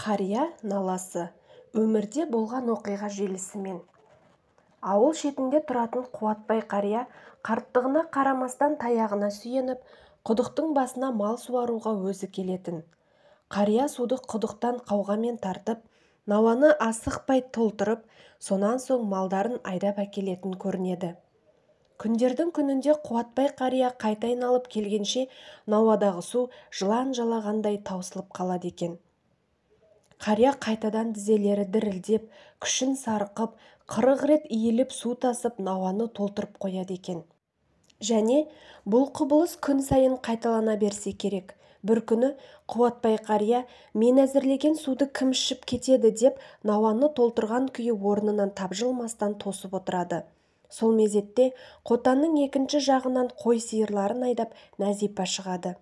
Қария наласы өмірде болған оқиға желісімен. Ауыл шетінде тұратын Қуатбай қария қарттығына қарамастан таяғына сүйеніп, құдықтың басына мал суаруға өзі келетін. Қария суды құдықтан қауғамен тартып, науаны асықпай толтырып, сонан соң малдарын айдап әкелетін көрінеді. Күндердің күнінде Қуатбай қария қайта айналып келгенше науадағы су жылан жалағандай таусылып қалады екен. Қария қайтадан тізелері дірілдеп, күшін сарқып, 40 рет иіліп су тасып науаны толтырып қояды екен. Және бұл құбылыс күн сайын қайталана берсе керек. Бір күні Қуатбай қария мен әзірлеген суды кім ішіп кетеді деп науаны толтырған күйі орнынан тапжылмастан тосып отырады. Сол мезетте қотанның екінші жағынан қой сиырларын айдап Нәзипа шығады.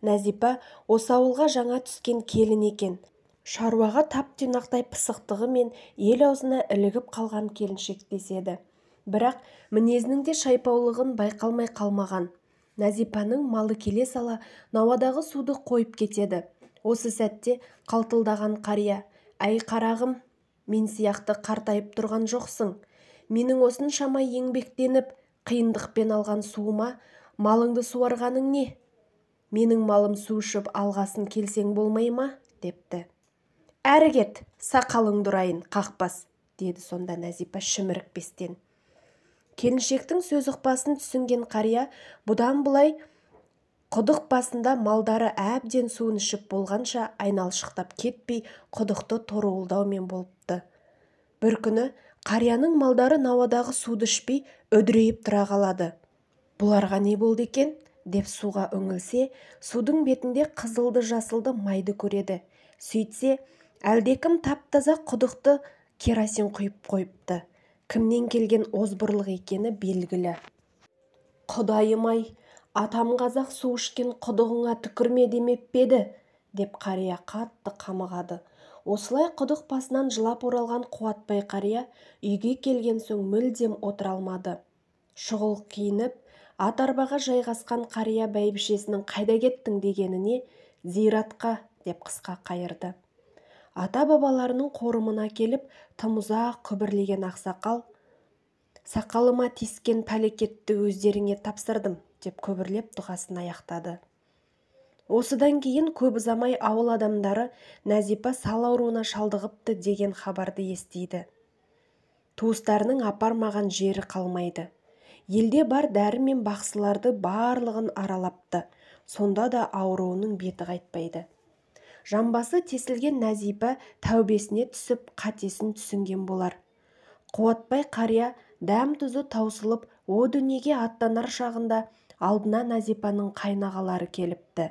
Нәзипа осы ауылға жаңа түскен келін екен. Шаруаға тап-тұйнақтай пысықтығы мен ел аузына ілігіп қалған келіншек деседі. Бірақ мінезінің де шайпаулығын байқалмай қалмаған. Нәзипаның малы келе сала науадағы суды қойып кетеді. Осы сәтте қалтылдаған қария: «Әй қарағым, мен сияқты қартайып тұрған жоқсың. Менің осыншама еңбектеніп, қиындықпен алған суыма малыңды суарғаның не? Менің малым су ішіп алғасын келсең болмай ма?» депті. «Әрі кет, сақалыңды ұрайын, қақпас», деді сонда Нәзипа шімірікпестен. Келіншектің сөз ұқпасын түсінген қария бұдан былай құдық басында малдары әбден суын ішіп болғанша айналшықтап кетпей құдықты торуылдаумен болыпты. Бір күні қарияның малдары науадағы суды ішпей үдірейіп тұра қалады. «Бұларға не болды екен?» деп суға үңілсе, судың бетінде қызылды-жасылды майды көреді. Сөйтсе, әлдекім тап-таза құдықты керосин құйып қойыпты. Кімнен келген озбырлық екені белгілі. «Құдайым-ай, атам қазақ су ішкен құдығыңа түкірме демеп пе еді?» деп қария қатты қамығады. Осылай құдық басынан жылап оралған Қуатбай қария үйге келген соң мүлдем отыра алмады. Шұғыл киініп, ат арбаға жайғасқан қария бәйбішесінің «Қайда кеттің?» дегеніне «Зиратқа» деп қысқа қайырды. Ата-бабаларының қорымына келіп, тым ұзақ күбірлеген ақсақал: «Сақалыма тискен пәлекетті өздеріңе тапсырдым» деп күбірлеп дұғасын аяқтады. Осыдан кейін көп ұзамай ауыл адамдары Нәзипа сал ауруына шалдығыпты деген хабарды естиді. Туыстарының апармаған жері қалмайды. Елде бар дәрі мен бақсыларды барлығын аралапты. Сонда да ауруының беті қайтпайды. Жамбасы тесілген Нәзипа тәубесіне түсіп қатесін түсінген болар. Қуатбай қария дәм-тұзы таусылып о дүниеге аттанар шағында алдына Нәзипаның қайнағалары келіпті.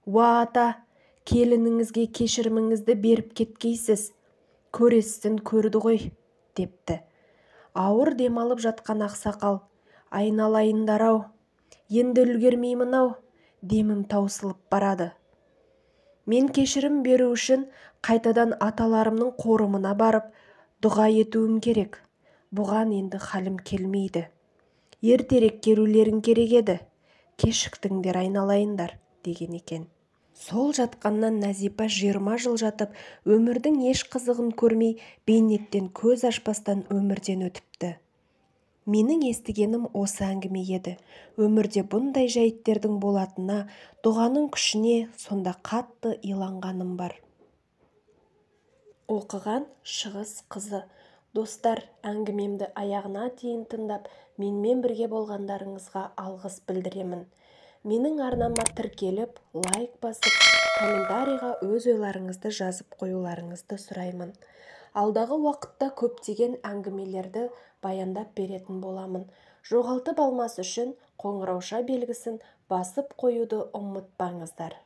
«Уа ата, келініңізге кешіріміңізді беріп кеткейсіз. Көресін көрді ғой», депті. Ауыр демалып жатқан ақсақал: «Айналайындар-ау, енді үлгермеймін-ау, демім таусылып барады. Мен кешірім беру үшін қайтадан аталарымның қорымына барып дұға етуім керек. Бұған енді халім келмейді. Ертерек келулерің керек еді. Кешіктіңдер айналайындар», деген екен. Сол жатқаннан Нәзипа 20 жыл жатып, өмірдің еш қызығын көрмей, бейнеттен көз ашпастан өмірден өтіпті. Менің естігенім осы әңгіме еді. Өмірде бұндай жәйттердің болатынына, дұғаның күшіне сонда қатты иланғаным бар. Оқыған Шығыс қызы. Достар, әңгімемді аяғына дейін тыңдап, менімен бірге болғандарыңызға алғыс білдіремін. Менің арнама тіркеліп, лайк басып, комментарийға өз ойларыңызды жазып қоюларыңызды сұраймын. Алдағы уақытта көптеген әңгімелерді баяндап беретін боламын. Жоғалтып алмас үшін қоңырауша белгісін басып қоюды ұмытпаңыздар.